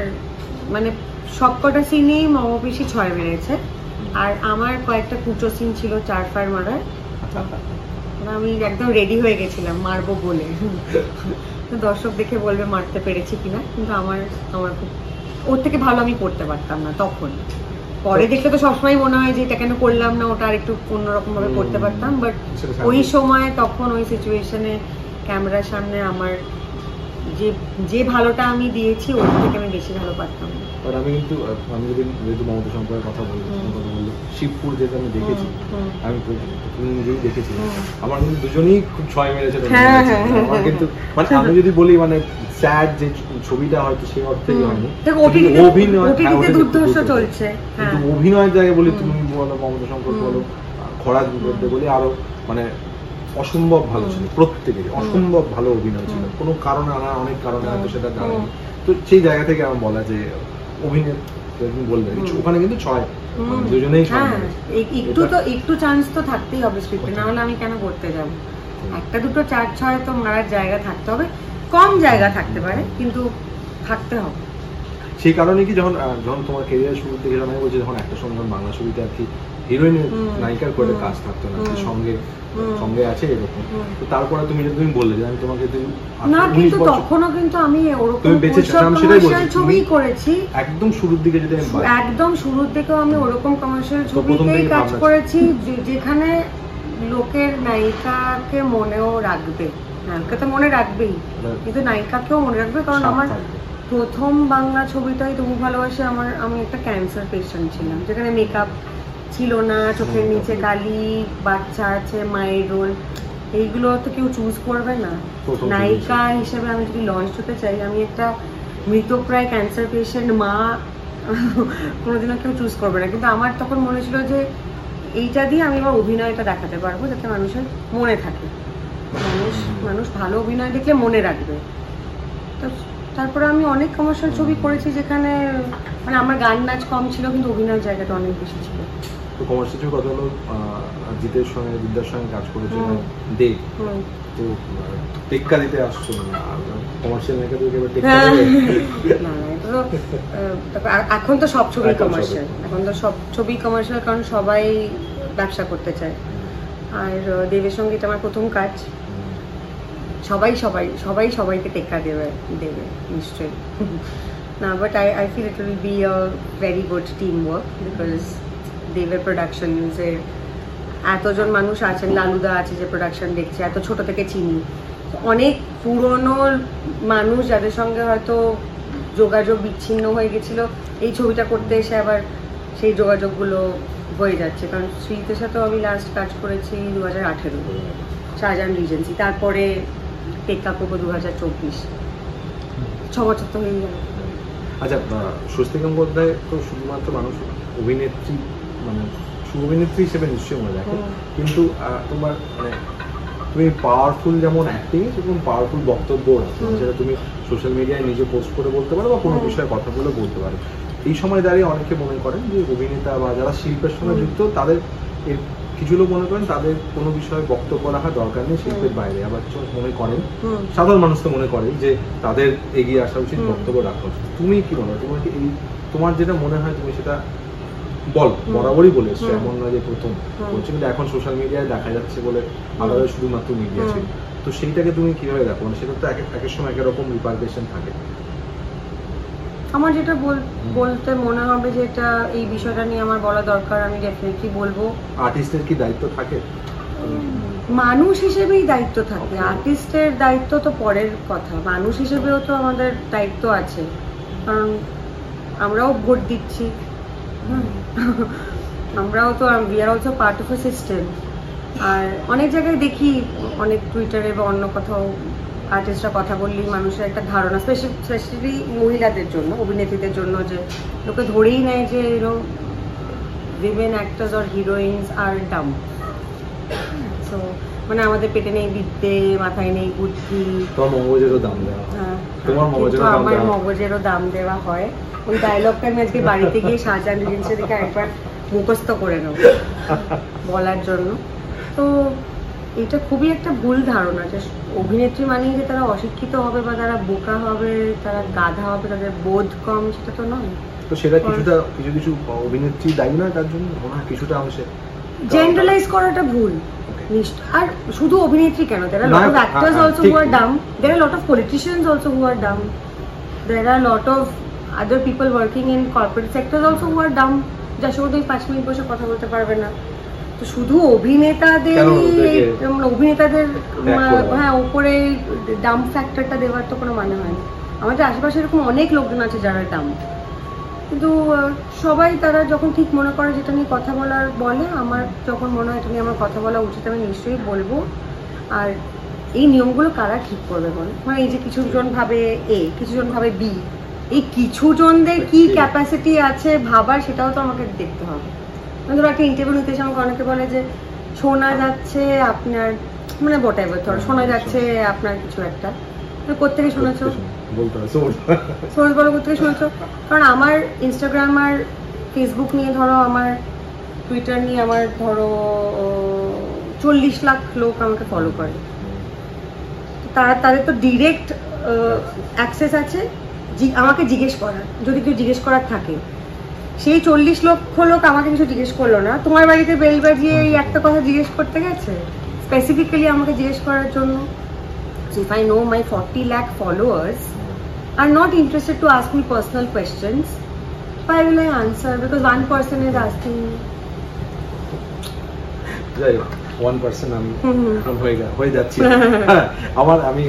মানে সবকটা সিনেই মমপিসি 6 মেরেছে, আর আমার কয়েকটা কুচো সিন ছিল 4 ফার মারার। আমি একদম রেডি হয়ে গেছিলাম মারবো বলে, দর্শক দেখে বলবে মারতে পেরেছি কিনা, কিন্তু আমার খুব ওর থেকে ভালো আমি করতে পারতাম না তখন। পরে দেখলে তো সবসময় মনে হয় যে এটা কেন করলাম না, ওটা আর একটু অন্যরকম ভাবে করতে পারতাম, বাট ওই সময় তখন ওই সিচুয়েশনে ক্যামেরার সামনে আমার যে ভালোটা আমি দিয়েছি ওর থেকে আমি বেশি ভালো পারতাম না। আর আমি কিন্তু আমি যেহেতু মমতা সম্পর্কে কথা বলবো, শিবপুর যেটা আমি দেখেছি, আমি তুমি নিজেই দেখেছি, আমার কিন্তু দুজনেই খুব 6 মেরেছে। আমার কিন্তু মানে আমি যদি বলি মানে স্যাড যে ছবিটা হয়তো সেই অর্থেই হয়নি, অভিনয় দুর্ধর্ষ চলছে, কিন্তু অভিনয়ের জায়গায় বলি তুমি বলো মমতা সম্পর্কে বলো, খরাজ বিপদে বলি, আরো মানে অসম্ভব ভালো ছিল, প্রত্যেকেরই অসম্ভব ভালো অভিনয় ছিল, কোনো কারণে আনা অনেক কারণে হয়তো সেটা দাঁড়ায়নি। তো সেই জায়গা থেকে আমার বলা যে অভিনয় বললেন ওখানে কিন্তু 6 দুজনেই একটু চান্স তো থাকতেই হবে স্ক্রিপ্টে, না হলে আমি কেন করতে যাবো। একটা দুটো 4-6 তো মারার জায়গা থাকতে হবে, কম জায়গা থাকতে পারে কিন্তু থাকতে হবে। সেই কারণে কি যখন তোমার ক্যারিয়ার শুরু থেকে জানা বলছে যখন একটা সময় বাংলা ছবিতে আর কি হিরোইনের নায়িকার করে কাজ থাকতো না, সঙ্গে আছে এরকম, তো তারপরে তুমি বললে যে আমি তোমাকে না, কিন্তু তখনও কিন্তু আমি ওরকম ছবি করেছি একদম শুরুর দিকে, যদি একদম শুরুর দিকেও আমি ওরকম কমার্শিয়াল ছবিতেই কাজ করেছি যেখানে লোকের নায়িকাকে মনেও রাখবে, নায়িকা তো মনে রাখবেই কিন্তু নায়িকাকেও মনে রাখবে, কারণ আমার প্রথম বাংলা ছবিটাই তবু ভালোবাসে আমি একটা ক্যান্সার পেশেন্ট ছিলাম, যেখানে মেকআপ ছিল না, চোখের নিচে কালি, বাচ্চা আছে, মায়ের রোল, এইগুলো তো কেউ চুজ করবে না। নায়িকা হিসেবে আমি যদি লঞ্চ হতে চাই, আমি একটা মৃতপ্রায় ক্যান্সার পেশেন্ট মা কোনোদিনও কেউ চুজ করবে না, কিন্তু আমার তখন মনে ছিল যে এইটা দিয়ে আমি আমার অভিনয়টা দেখাতে পারবো যাতে মানুষের মনে থাকে, মানুষ ভালো অভিনয় দেখলে মনে রাখবে। তো তারপরে আমি অনেক কমার্শিয়াল ছবি করেছি যেখানে মানে আমার গান নাচ কম ছিল কিন্তু অভিনয়ের জায়গাটা অনেক বেশি ছিল। তো কমার্শিয়াল ছবি কথা হলো জিতের সঙ্গে বিদ্যার সঙ্গে কাজ করেছে দেব, তো টেক্কা দিতে আসছো না কমার্শিয়াল মেয়েকে এবার টেক্কা দিবে না, এখন তো সব ছবি কমার্শিয়াল, এখন তো সব ছবি কমার্শিয়াল, কারণ সবাই ব্যবসা করতে চায়। আর দেবের সঙ্গে এটা আমার প্রথম কাজ, সবাইকে টেক্কা দেবে নিশ্চয়ই না, but I feel it will be a very good team work because দেবের প্রোডাকশনসের এতজন মানুষ আছেন, লালুদা আছে যে প্রোডাকশন দেখছে, এত ছোট থেকে চিনি, অনেক পুরনো মানুষ যাদের সঙ্গে হয়তো যোগাযোগ বিচ্ছিন্ন হয়ে গেছিলো, এই ছবিটা করতে এসে আবার সেই যোগাযোগগুলো হয়ে যাচ্ছে, কারণ শ্রীতের সাথেও আমি লাস্ট কাজ করেছি 2018, শাহজাহান রিজেন্সি, তারপরে টেক্কা করবো 2024, 6 বছর তো হয়ে গেল। আচ্ছা, স্বস্তিকা মুখোপাধ্যায় তো শুধুমাত্র মানুষ অভিনেত্রী, মানে অভিনেত্রী হিসেবে নিশ্চয়ই মনে রাখে, কিন্তু তোমার মানে তুমি পাওয়ারফুল যেমন অ্যাক্টিং সেরকম পাওয়ারফুল বক্তব্যও রাখো, যেটা তুমি সোশ্যাল মিডিয়ায় নিজে পোস্ট করে বলতে পারো বা কোনো বিষয়ে কথা বলে বলতে পারো। এই সময় দাঁড়িয়ে অনেকে মনে করেন যে অভিনেতা বা যারা শিল্পের সঙ্গে যুক্ত তাদের কিছু লোক মনে করেন তাদের কোনো বিষয়ে বক্তব্য রাখার দরকার নেই শিল্পের বাইরে, আবার কিছু মনে করেন সাধারণ মানুষ তো মনে করে যে তাদের এগিয়ে আসা উচিত, বক্তব্য রাখা উচিত। তুমি কি মনে হয়, তোমার কি এই তোমার যেটা মনে হয় তুমি সেটা বল, বরাবরই বলে এসছো, এমন নয় যে প্রথম বলছি, কিন্তু এখন সোশ্যাল মিডিয়ায় দেখা যাচ্ছে বলে আলাদা শুধুমাত্র মিডিয়া ছিল, তো সেইটাকে তুমি কিভাবে দেখো? মানে সেটা তো একের সময় এক রকম রিপারকেশন থাকে। আমার যেটা বলতে মনে হবে যে এটা এই বিষয়টা নিয়ে আমার বলা দরকার, আমি ডেফিনেটলি বলবো। আর্টিস্টের কি দায়িত্ব থাকে? মানুষ হিসেবেই দায়িত্ব থাকে, আর্টিস্টের দায়িত্ব তো পরের কথা, মানুষ হিসেবেও তো আমাদের দায়িত্ব আছে, কারণ আমরাও ভোট দিচ্ছি, আমরাও তো we are also part of a system. আর অনেক জায়গায় দেখি, অনেক টুইটারে বা অন্য কোথাও আর্টিস্টরা কথা বললেই মানুষের একটা ধারণা, স্পেশালি মহিলাদের জন্য, অভিনেত্রীদের জন্য, যে লোকে ধরেই নেয় যে women actors or হিরোইনস R Dam. So মানে আমাদের পেটে নেই বিদ্যে, মাথায় নেই বুদ্ধি, তোমার মগজেরও দাম দেওয়া, আমার মগজেরও দাম দেওয়া হয়। ওই ডায়লগটা আমি আজকে বাড়িতে গিয়ে শাহজাহান রিজেন্সি থেকে একবার মুখস্থ করে নেব বলার জন্য। তো এটা খুবই একটা ভুল ধারণা যে অভিনেত্রী মানেই যে তারা অশিক্ষিত হবে বা তারা বোকা হবে, তারা গাধা হবে, তাদের বোধ কম, সেটা তো নয়। তো সেটা কিছু অভিনেত্রী দায়ী নয় তার জন্য, মনে হয় কিছুটা অংশে জেনারেলাইজ করাটা ভুল। আর শুধু অভিনেত্রী কেন, there are lot of actors also who are dumb, there are lot of politicians also who are dumb, there are lot of other people working in corporate sectors also who are dumb, যার সঙ্গে তুমি 5 minute বসে কথা বলতে পারবে না। তো শুধু অভিনেতাদের হ্যাঁ উপরে ডাম ফ্যাক্টরটা দেওয়ার তো কোনো মানে হয় না। আমাদের আশেপাশে এরকম অনেক লোকজন আছে যারা ডাম, কিন্তু সবাই তারা যখন ঠিক মনে করে যেটা নিয়ে কথা বলার বলে, আমার যখন মনে হয় এটা নিয়ে আমার কথা বলা উচিত আমি নিশ্চয়ই বলবো। আর এই নিয়মগুলো কারা ঠিক করবে বল? মানে এই যে কিছুজন ভাবে এ, কিছুজন ভাবে বি, এই কিছুজনদের কি ক্যাপাসিটি আছে ভাবার, সেটাও তো আমাকে দেখতে হবে। ধরো একটা ইন্টারভিউ নিতে এসে আমাকে অনেকে বলে যে শোনা যাচ্ছে আপনার, মানে হোয়াটএভার, ধরো শোনা যাচ্ছে আপনার কিছু একটা, কোত্থেকে শুনেছো বলো, কোত্থেকে শুনেছো? কারণ আমার ইনস্টাগ্রাম আর ফেসবুক নিয়ে ধরো, আমার টুইটার নিয়ে আমার ধরো 40 লাখ লোক আমাকে ফলো করে, তাদের তো ডিরেক্ট অ্যাক্সেস আছে আমাকে জিজ্ঞেস করার, যদি কেউ জিজ্ঞেস করার থাকে। সেই 40 লক্ষ লোক আমাকে কিছু জিজ্ঞেস করলো না, তোমার বাড়িতে বেল বাজিয়ে এই একটা কথা জিজ্ঞেস করতে গেছে স্পেসিফিক্যালি আমাকে জিজ্ঞেস করার জন্য। So if I know my 40 lakh followers are not interested to ask me personal questions, why will I answer? Because one person is asking me. one person আমি এখন হয়ে যাচ্ছি। আমি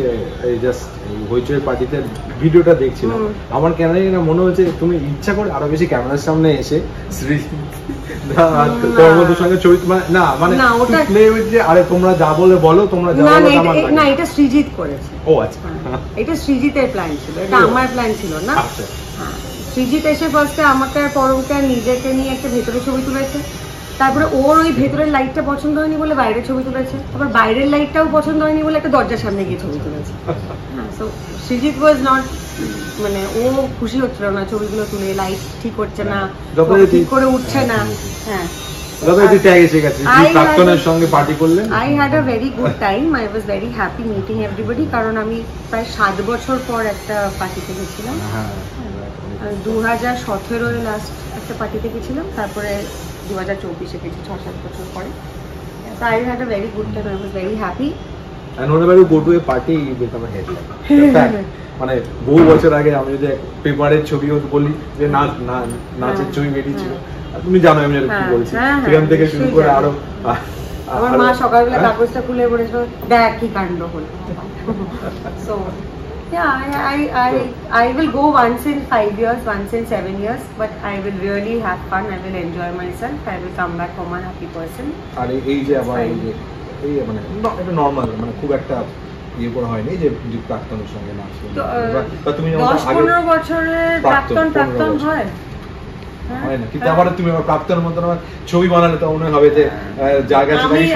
জাস্ট হইচই পার্টিতে ভিডিওটা দেখছিলাম, আমার কেন না মনে হচ্ছে তুমি ইচ্ছা করে আরো বেশি ক্যামেরার সামনে এসে তোমার সঙ্গে ছবি, না মানে আরে তোমরা যা বলে বলো, তোমরা যা বলো। না, এটা সৃজিত করেছে। ও আচ্ছা, এটা সৃজিতের প্ল্যান ছিল, এটা আমার প্ল্যান ছিল না। সৃজিত এসে ফার্স্টে আমাকে আর পরমকে আর নিজেকে নিয়ে একটা ভেতরে ছবি তুলেছে, তারপরে ওর ওই ভেতরের লাইটটা পছন্দ হয়নি বলে বাইরের ছবি তুলেছে, তারপর বাইরের লাইটটাও পছন্দ হয়নি বলে একটা দরজার সামনে গিয়ে ছবি তুলেছে। হ্যাঁ, সো সৃজিত ওয়াজ নট, মানে ও খুশি হচ্ছিল না ছবিগুলো তুলে, লাইট ঠিক হচ্ছে না, ঠিক করে উঠছে না। হ্যাঁ, I had a very good time. I was very happy meeting everybody, কারণ আমি প্রায় 7 বছর পর একটা পার্টিতে গেছিলাম। 2017 লাস্ট একটা পার্টিতে গেছিলাম, তারপরে 2024 গেছি 6-7 বছর পরে। So I had a very good time. I was very happy. And whenever you go to a party, you become a headline. মানে বহু বছর আগে আমি যদি পেপারের ছবিও বলি যে নাচের ছবি বেরিয়েছিল, তুমি জানো আমি কি বলছি, সেখান থেকে শুরু করে আরো আমার মা সকালবেলা কাগজটা খুলে বলেছিল দেখ কি কাণ্ড হলো। So yeah, I will go once in 5 years, once in 7 years, but I will really have fun. I will enjoy myself. I will come back home a happy person. আর এই যে আবার এই যে এই মানে এটা নর্মাল, মানে খুব একটা ইয়ে করা হয়নি যে প্রাক্তনের সঙ্গে নাচ বা তুমি 10-15 বছরের প্রাক্তন হয় হয় না, কিন্তু আবার তুমি আমার প্রাক্তনের মতন আমার ছবি বানালে তো মনে হবে যে যা গেছে তাই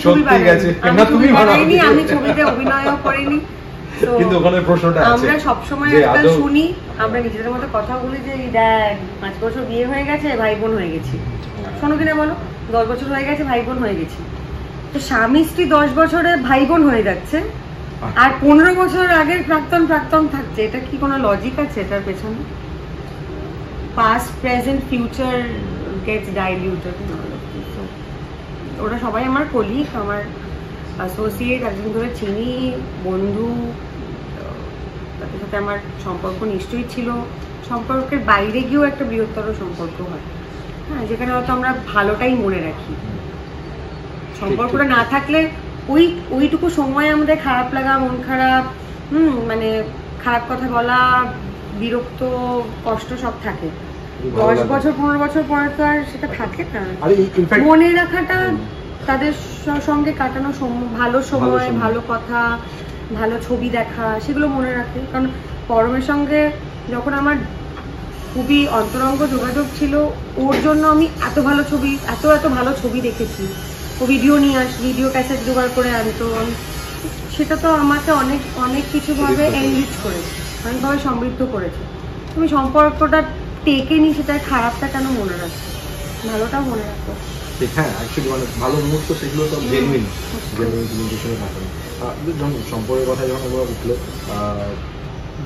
সত্যি গেছে না, তুমি বানাইনি, আমি ছবিতে অভিনয়ও করিনি। কিন্তু ওখানে প্রশ্নটা আছে, আমরা সবসময় একটা শুনি, আমরা নিজেদের মধ্যে কথা বলি যে দেখ 5 বছর বিয়ে হয়ে গেছে, ভাই বোন হয়ে গেছি। শোনো কিনা বলো, 10 বছর হয়ে গেছে, ভাই বোন হয়ে গেছি। তো স্বামী স্ত্রী 10 বছরে ভাই বোন হয়ে যাচ্ছে, আর 15 বছর আগের প্রাক্তন থাকছে। এটা কি কোনো লজিক আছে এটার পেছনে? Past, present, future gets diluted. ওরা সবাই আমার কলিগ, আমার অ্যাসোসিয়েট, একজন ধরে চিনি, বন্ধু, তাদের সাথে আমার সম্পর্ক নিশ্চয়ই ছিল। সম্পর্কের বাইরে গিয়েও একটা বৃহত্তর সম্পর্ক হয়, হ্যাঁ, যেখানে হয়তো আমরা ভালোটাই মনে রাখি। সম্পর্কটা না থাকলে ওইটুকু সময় আমাদের খারাপ লাগা, মন খারাপ, মানে খারাপ কথা বলা, বিরক্ত, কষ্ট সব থাকে। 10 বছর 15 বছর পরে তো আর সেটা থাকে না। মনে রাখাটা, তাদের সঙ্গে কাটানো ভালো সময়, ভালো কথা, ভালো ছবি দেখা, সেগুলো মনে রাখে। কারণ পরমের সঙ্গে যখন আমার খুবই অন্তরঙ্গ যোগাযোগ ছিল, ওর জন্য আমি এত ভালো ছবি দেখেছি। ও ভিডিও নিয়ে ভিডিও ক্যাসেট জোগাড় করে আনতো, সেটা তো আমাকে অনেক কিছুভাবে এনরিচ করেছে, অনেকভাবে সমৃদ্ধ করেছে। তুমি সম্পর্কটা টেকে নি, সেটা খারাপটা কেন মনে রাখছো, ভালোটাও মনে রাখো। হ্যাঁ, অ্যাকচুয়ালি মানে ভালো মুহূর্ত সেগুলো তো জেনুইন কমিউনিকেশনে থাকে না। যখন সম্পর্কের কথা যখন আমরা উঠলো,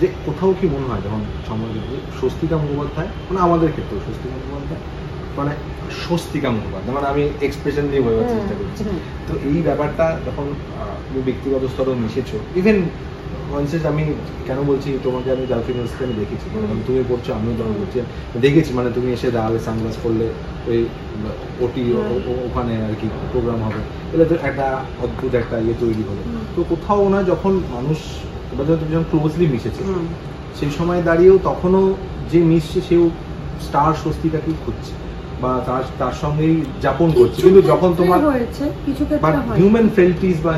যে কোথাও কি মনে হয় যখন সময় দেখি স্বস্তিকা মুখোপাধ্যায়, মানে আমাদের ক্ষেত্রেও স্বস্তিকা মুখোপাধ্যায়, মানে আমি এক্সপ্রেশন দিয়ে বোঝার চেষ্টা করছি। তো এই ব্যাপারটা যখন তুমি ব্যক্তিগত স্তরেও মিশেছো, ইভেন আমি কেন বলছি তোমাকে, আমি জালফিনাসকে আমি দেখেছি, তুমি পড়ছো, আমিও যখন করছি দেখেছি, মানে তুমি এসে দাঁড়ালে, সানগ্লাস করলে, ওই ওটি ওখানে আর কি প্রোগ্রাম হবে, এটা তো একটা অদ্ভুত একটা ইয়ে তৈরি হলো। তো কোথাও না যখন মানুষ তুমি যখন ক্লোজলি মিশেছে, সেই সময় দাঁড়িয়েও তখনও যে মিশছে সেও স্টার স্বস্তিটাকেই খুঁজছে বা তার সঙ্গেই যাপন করছে। কিন্তু যখন তোমার হিউম্যান ফেল্টিস বা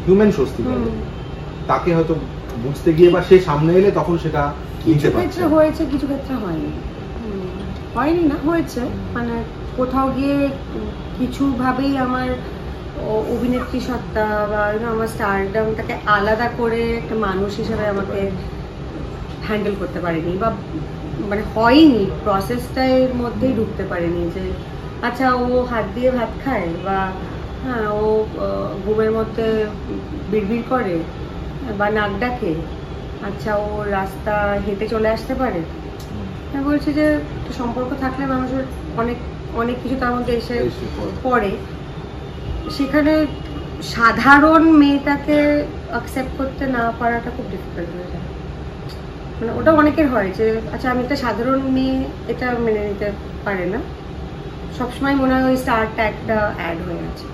হিউম্যান স্বস্তি, তাকে হয়তো বুঝতে গিয়ে বা সে সামনে এলে তখন সেটা কিছু ক্ষেত্রে হয়েছে, কিছু ক্ষেত্রে হয়নি না, হয়েছে। মানে কোথাও গিয়ে কিছু ভাবেই আমার অভিনেত্রী সত্তা বা আমার স্টারডামটাকে আলাদা করে একটা মানুষ হিসেবে আমাকে হ্যান্ডেল করতে পারেনি, বা মানে হয়নি, প্রসেসটার মধ্যেই ঢুকতে পারেনি। যে আচ্ছা, ও হাত দিয়ে ভাত খায়, বা হ্যাঁ, ও ঘুমের মধ্যে বিড়বিড় করে বা নাক ডাকে, আচ্ছা ও রাস্তা হেঁটে চলে আসতে পারে। আমি বলছি যে সম্পর্ক থাকলে মানুষের অনেক কিছু তার মধ্যে এসে পড়ে। সেখানে সাধারণ মেয়েটাকে অ্যাকসেপ্ট করতে না পারাটা খুব ডিফিকাল্ট হয়ে যায়। মানে ওটা অনেকের হয় যে আচ্ছা, আমি একটা সাধারণ মেয়ে, এটা মেনে নিতে পারে না। সবসময় মনে হয় ওই স্টার ট্যাগটা অ্যাড হয়ে আছে।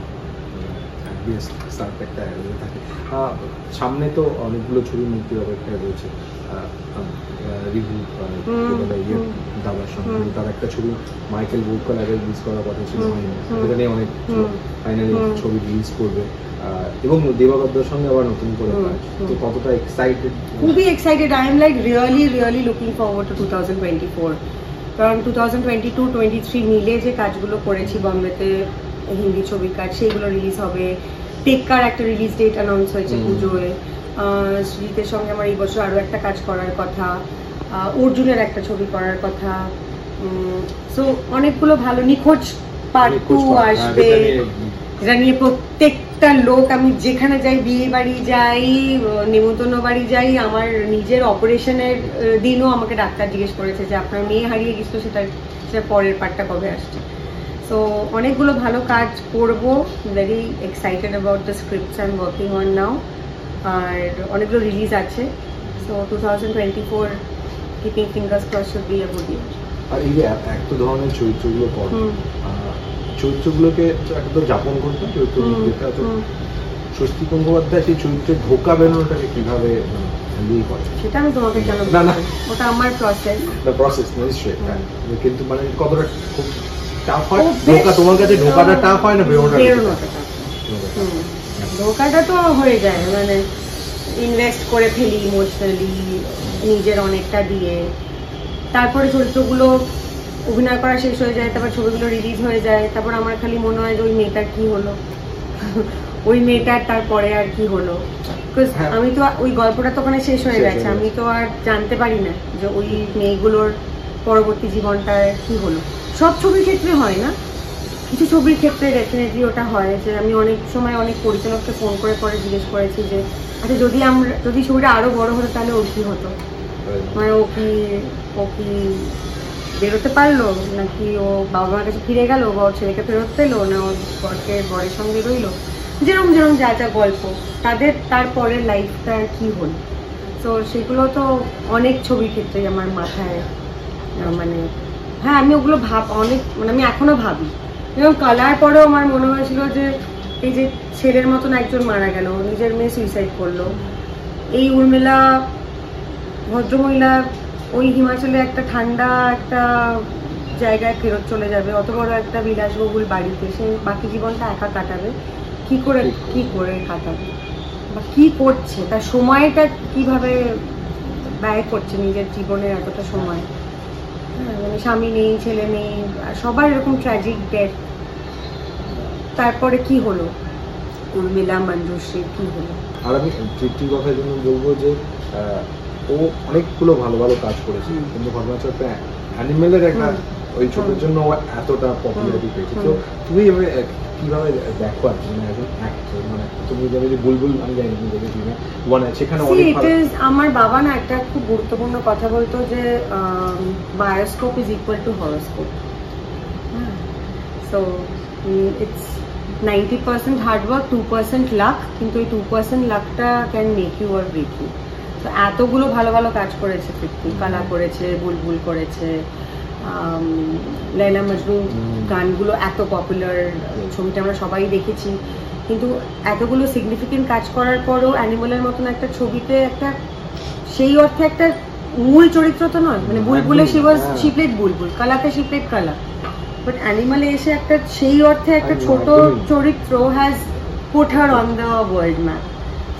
সামনে তো অনেকগুলো ছবি মুক্তির অপেক্ষায় রয়েছে। দাদার সঙ্গে তার একটা ছবি মাইকেল বুকার আগে রিলিজ করার কথা ছিল, এটা নিয়ে অনেক ফাইনালি ছবি রিলিজ করবে, এবং দেবাগদ্দার সঙ্গে আবার নতুন করে কাজ। তো কতটা এক্সাইটেড? খুবই excited. I am like really looking forward to 2024। কারণ 2022-23 মিলে যে কাজগুলো করেছি বম্বেতে, হিন্দি ছবির কাজ, সেইগুলো রিলিজ হবে। টেক্কার একটা রিলিজ ডেট অ্যানাউন্স হয়েছে পুজোয়। শ্রীজিতের সঙ্গে আমার এই বছর আরও একটা কাজ করার কথা, অর্জুনের একটা ছবি করার কথা। সো অনেকগুলো ভালো, নিখোঁজ পার্ট 2 আসবে, যেটা নিয়ে প্রত্যেকটা লোক, আমি যেখানে যাই, বিয়ে বাড়ি যাই, নিমন্ত্রণ বাড়ি যাই, আমার নিজের অপারেশনের দিনও আমাকে ডাক্তার জিজ্ঞেস করেছে যে আপনার মেয়ে হারিয়ে গেছিল, সেটা পরের পার্টটা কবে আসছে। সো অনেকগুলো ভালো কাজ করব, very excited about the scripts I am working on now. আর অনেকগুলো রিলিজ আছে। So 2024 keeping fingers cross should be a good year. আর এই যে একটা ধরনের চরিত্রগুলো পড়ে, চরিত্রগুলোকে একদম যাপন করতে স্বস্তি গঙ্গোপাধ্যায় সেই চরিত্রের ঢোকা বেরোনোটাকে কিভাবে হ্যান্ডেল করে, সেটা আমি তোমাকে কেন, না ওটা আমার প্রসেস নিশ্চয়ই। কিন্তু মানে কতটা খুব টাফ হয় ঢোকা, তোমার কাছে ঢোকাটা টাফ হয় না বেরোনোটা? ধোকাটা তো হয়ে যায়, মানে ইনভেস্ট করে ফেলি ইমোশনালি, নিজের অনেকটা দিয়ে, তারপরে চরিত্রগুলো অভিনয় করা শেষ হয়ে যায়, তারপর ছবিগুলো রিলিজ হয়ে যায়, তারপর আমার খালি মনে হয় যে ওই মেয়েটার কি হলো, ওই মেয়েটার তারপরে আর কি হলো, বিকজ আমি তো ওই গল্পটা তো ওখানে শেষ হয়ে গেছে, আমি তো আর জানতে পারি না যে ওই মেয়েগুলোর পরবর্তী জীবনটায় কি হলো। সব ছবির ক্ষেত্রে হয় না, কিছু ছবির ক্ষেত্রে ডেফিনেটলি ওটা হয় যে আমি অনেক সময় অনেক পরিচালককে ফোন করে পরে জিজ্ঞেস করেছি যে আচ্ছা যদি ছবিটা আরো বড় হতো তাহলে ওর কি হতো, মানে ও কি বেরোতে পারলো, নাকি ও বাবা মার কাছে ফিরে গেল, বা ওর ছেলেকে ফেরত পেলো, না ওর বরের সঙ্গে রইলো, যেরকম যা যা গল্প তাদের তারপরের লাইফটা কি হলো। তো সেগুলো তো অনেক ছবির ক্ষেত্রেই আমার মাথায়, মানে হ্যাঁ আমি ওগুলো মানে আমি এখনো ভাবি। এবং কালার পরেও আমার মনে হয়েছিল যে এই যে ছেলের মতন একজন মারা গেল, নিজের মেয়ে সুইসাইড করলো, এই উর্মিলা ভদ্রমহিলা ওই হিমাচলে একটা ঠান্ডা একটা জায়গায় ফেরত চলে যাবে, অত বড় একটা বিলাসবহুল বাড়িতে, সে বাকি জীবনটা একা কাটাবে, কি করে কাটাবে, বা কি করছে, তার সময়টা কিভাবে ব্যয় করছে নিজের জীবনের এতটা সময়। মানে স্বামী নেই, ছেলে নেই, সবার এরকম ট্র্যাজিক ডেথ, তারপরে কি হলো উর্মিলা মঞ্জুশ্রী কি হলো। আর আমি তৃপ্তির কথার জন্য বলবো যে ও অনেকগুলো ভালো ভালো কাজ করেছে, কিন্তু ঘটনা হচ্ছে একটা অ্যানিমেলের একটা ওই ছবির জন্য ও এতটা পপুলারিটি পেয়েছে। তো তুমি কিভাবে দেখো আর কি, মানে একজন অ্যাক্টর, মানে তুমি যাবে যে বুলবুল, আমি জানি তুমি দেখেছি না, মানে সেখানে অনেক আমার বাবা না একটা খুব গুরুত্বপূর্ণ কথা বলতো যে bioscope is equal to horoscope. So it's 90% hard work, 2% luck, কিন্তু এই 2% লাকটা can make you or break you. তো এতগুলো ভালো ভালো কাজ করেছে তৃপ্তি, কালা করেছে, বুলবুল করেছে, লাইলা মজনু গানগুলো এত পপুলার, ছবিটা আমরা সবাই দেখেছি, কিন্তু এতগুলো সিগনিফিকেন্ট কাজ করার পরও অ্যানিমেলের মতন একটা ছবিতে একটা সেই অর্থে একটা মূল চরিত্র তো নয়, মানে বুলবুলে শি প্লেড বুলবুল, কালাতে শি প্লেড কালা, বাট অ্যানিমালে এসে একটা সেই অর্থে একটা ছোট চরিত্র has put her on the world map.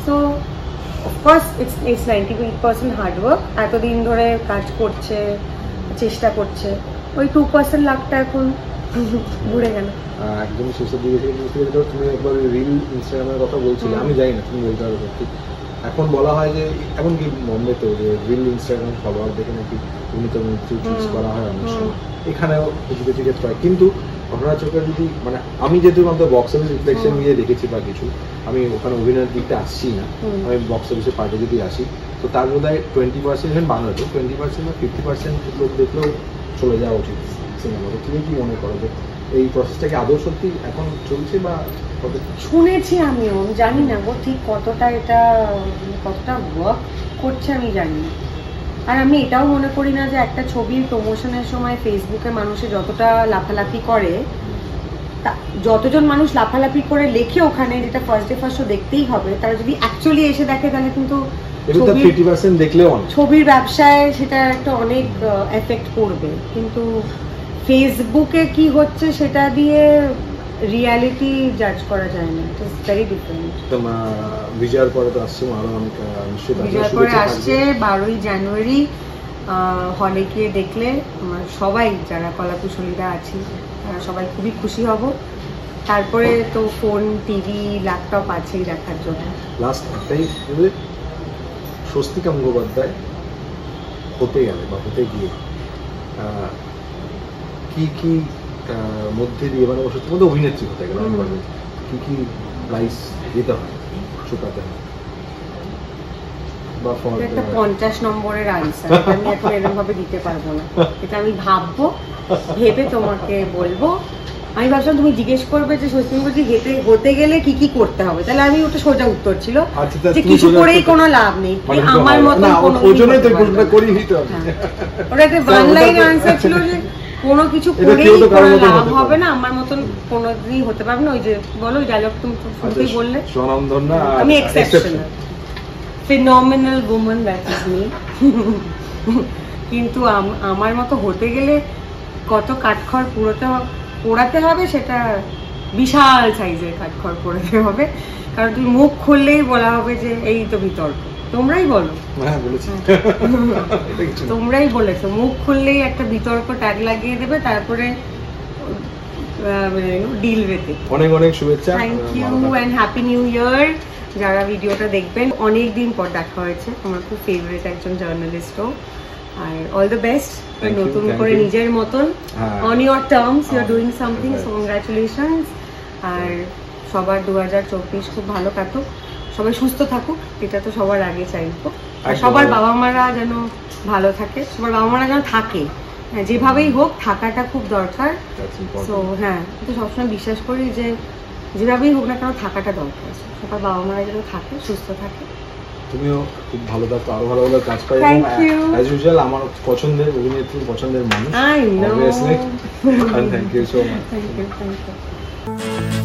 So of course it's 98% hard work, এতদিন ধরে কাজ করছে, চেষ্টা করছে, ওই 2% লাখটা এখন ঘুরে গেল। একদম শেষের দিকে তুমি একবার রিল ইনস্টাগ্রামের কথা বলছিলে, আমি জানি না তুমি বলতে পারো ঠিক। এখন বলা হয় যে এমনকি বম্বেতেও যে রিল ইনস্টাগ্রাম ফলোয়ার দেখে নাকি মৃত্যু চুজ করা হয় অনেক সময়, এখানেও কিছু কিছু ক্ষেত্রে হয়। কিন্তু ঘটনা চোখে যদি মানে আমি যেহেতু আমাদের বক্স অফিস রিফ্লেকশন নিয়ে দেখেছি বা কিছু, আমি ওখানে অভিনয়ের দিকটা আসছি না, আমি বক্স অফিসের পার্টে যদি আসি, তো তার বোধ হয় 20% বাংলাতে 20% বা 50% লোক দেখলেও চলে যাওয়া উচিত সিনেমাতে। তুমি কি মনে করো যে এই প্রসেসটাকে আদৌ সত্যি এখন চলছে বা শুনেছি? আমিও জানি না গো ঠিক কতটা ওয়ার্ক করছে আমি জানি না। আর আমি এটাও মনে করি না যে একটা ছবির প্রমোশনের সময় ফেসবুকে মানুষে যতটা লাফালাফি করে, যতজন মানুষ লাফালাফি করে লেখে ওখানে, যেটা ফার্স্ট শো দেখতেই হবে, তারা যদি অ্যাকচুয়ালি এসে দেখে তাহলে কিন্তু ছবির ব্যবসায় সেটা একটা অনেক এফেক্ট করবে। কিন্তু ফেসবুকে কি হচ্ছে সেটা দিয়ে রিয়ালিটি জাজ করা যায় না, ইট ইজ ভেরি ডিফারেন্ট। বিজয়ের পরে তো আসছে আরো অনেক, বিজয়ের পরে আসছে 12ই জানুয়ারি, হলে গিয়ে দেখলে সবাই যারা কলাকুশলীরা আছি তারা সবাই খুবই খুশি হব। তারপরে তো ফোন, টিভি, ল্যাপটপ আছেই দেখার জন্য। লাস্ট একটাই, স্বস্তিকা মুখোপাধ্যায় হতে গেলে বা হতে গিয়ে কি কি মধ্যে দিয়ে, মানে সত্যি মধ্যে অভিনেত্রী হতে গেলে কি কি প্রাইস দিতে হয়, চুকাতে হয়? একটা 50 নম্বরের আনসার আমি এখন এরকম ভাবে দিতে পারবো না, এটা আমি ভাববো, ভেবে তোমাকে বলবো। আমি ভাবছিলাম তুমি জিজ্ঞেস করবে যে স্বস্তি মুখার্জি হতে গেলে কি কি করতে হবে, তাহলে আমি ওটা সোজা উত্তর ছিল যে কিছু করেই কোনো লাভ নেই, আমার মতো ওটা একটা ওয়ান লাইন আনসার ছিল যে কোনো কিছু করেই কোনো লাভ হবে না, আমার মতন কোনোদিনই হতে পারবে না। ওই যে বলো ওই ডায়লগ তুমি শুনতেই বললে, আমি exceptional, phenomenal woman that is me কিন্তু আমার মতো হতে গেলে কত কাঠখড় পোড়াতে হবে সেটা বিশাল সাইজের কাঠখড় করে দেওয়া হবে, কারণ তুমি মুখ খুললেই বলা হবে যে এই তো বিতর্ক। তোমরাই বলো, হ্যাঁ বলেছি, এটা কিছু না। তোমরাই বলেছো, মুখ খুললেই একটা বিতর্ক ট্যাগ লাগিয়ে দেবে, তারপরে ডিল উইথ ইট। অনেক অনেক শুভেচ্ছা, থ্যাংক ইউ ভালো থাকো। And happy new year. যারা ভিডিওটা দেখবেন, অনেক দিন পর দেখা হয়েছে, আমার খুব ফেভারিট একজন জার্নালিস্টও। আর all the best, Thank you, নতুন thank করে you. নিজের মতন হ্যাঁ। On your terms you are হ্যাঁ, doing something, right. So congratulations. আর সবার 2024 খুব ভালো কাটুক, সবাই সুস্থ থাকুক, এটা তো সবার আগে চাইবো। আর একদম। সবার বাবা মারা যেন ভালো থাকে, সবার বাবা মারা যেন থাকে, হ্যাঁ যেভাবেই হোক থাকাটা খুব দরকার। That's important. সো হ্যাঁ, তো সবসময় বিশ্বাস করি যে যেভাবেই হোক না কেন থাকাটা দরকার, সবার বাবা মারা যেন থাকে, সুস্থ থাকে। তুমিও খুব ভালো থাকো, আরো ভালো ভালো কাজ পাই, Thank you. অ্যাজ ইউজুয়াল আমার পছন্দের অভিনেত্রী, পছন্দের মানুষ, I know. obviously. And thank you so much. Thank you.